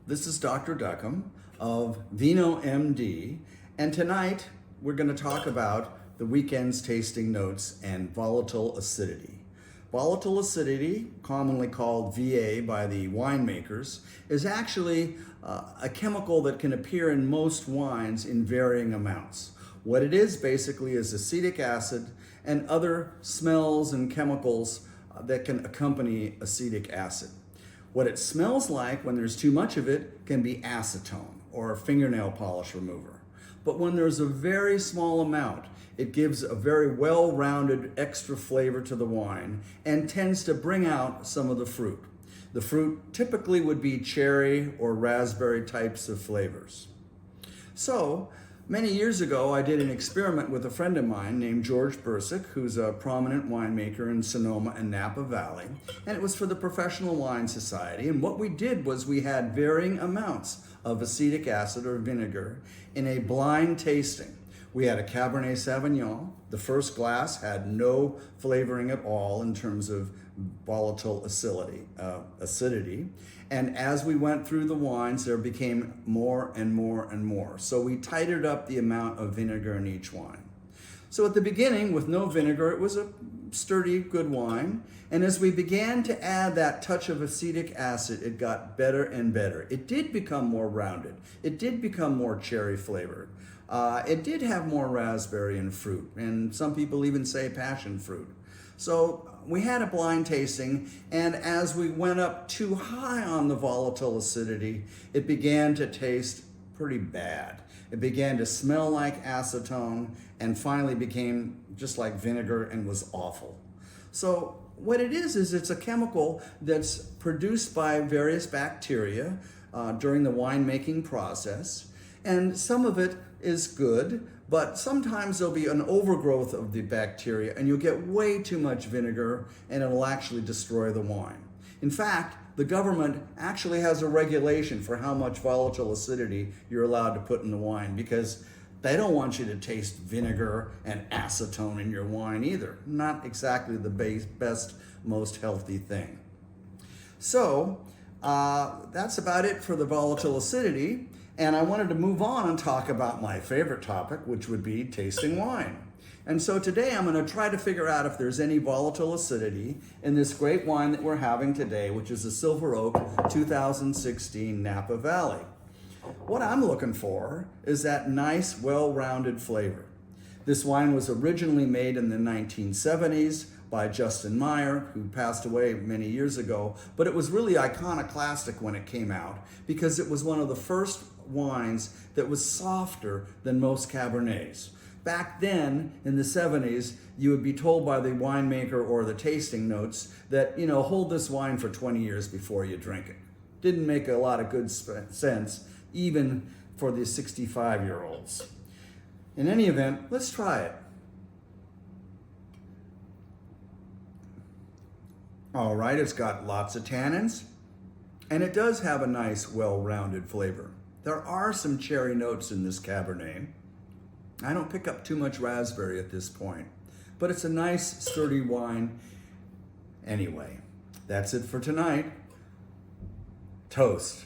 This is Dr. Duckham of VINO MD, and tonight we're going to talk about the weekend's tasting notes and volatile acidity. Volatile acidity, commonly called VA by the winemakers, is actually a chemical that can appear in most wines in varying amounts. What it is basically is acetic acid and other smells and chemicals that can accompany acetic acid. What it smells like when there's too much of it can be acetone or fingernail polish remover. But when there's a very small amount, it gives a very well-rounded extra flavor to the wine and tends to bring out some of the fruit. The fruit typically would be cherry or raspberry types of flavors. So, many years ago, I did an experiment with a friend of mine named George Bursick, who's a prominent winemaker in Sonoma and Napa Valley, and it was for the Professional Wine Society. And what we did was we had varying amounts of acetic acid or vinegar in a blind tasting. We had a Cabernet Sauvignon. The first glass had no flavoring at all in terms of volatile acidity. And as we went through the wines, there became more and more and more. So we tightened up the amount of vinegar in each wine. So at the beginning, with no vinegar, it was a sturdy, good wine. And as we began to add that touch of acetic acid, it got better and better. It did become more rounded. It did become more cherry flavored. It did have more raspberry and fruit, and some people even say passion fruit. So we had a blind tasting, and as we went up too high on the volatile acidity, it began to taste pretty bad. It began to smell like acetone and finally became just like vinegar and was awful. So what it is it's a chemical that's produced by various bacteria during the winemaking process, and some of it is good, but sometimes there'll be an overgrowth of the bacteria and you'll get way too much vinegar and it'll actually destroy the wine. In fact, the government actually has a regulation for how much volatile acidity you're allowed to put in the wine because they don't want you to taste vinegar and acetone in your wine either. Not exactly the best, most healthy thing. So that's about it for the volatile acidity. And I wanted to move on and talk about my favorite topic, which would be tasting wine. And so today I'm going to try to figure out if there's any volatile acidity in this great wine that we're having today, which is the Silver Oak 2016 Napa Valley. What I'm looking for is that nice, well-rounded flavor. This wine was originally made in the 1970s by Justin Meyer, who passed away many years ago, but it was really iconoclastic when it came out because it was one of the first wines that was softer than most Cabernets. Back then, in the 70s, you would be told by the winemaker or the tasting notes that, hold this wine for 20 years before you drink it. Didn't make a lot of good sense, even for the 65-year-olds. In any event, let's try it. All right, it's got lots of tannins, and it does have a nice, well-rounded flavor. There are some cherry notes in this Cabernet. I don't pick up too much raspberry at this point, but it's a nice, sturdy wine. Anyway, that's it for tonight. Toast.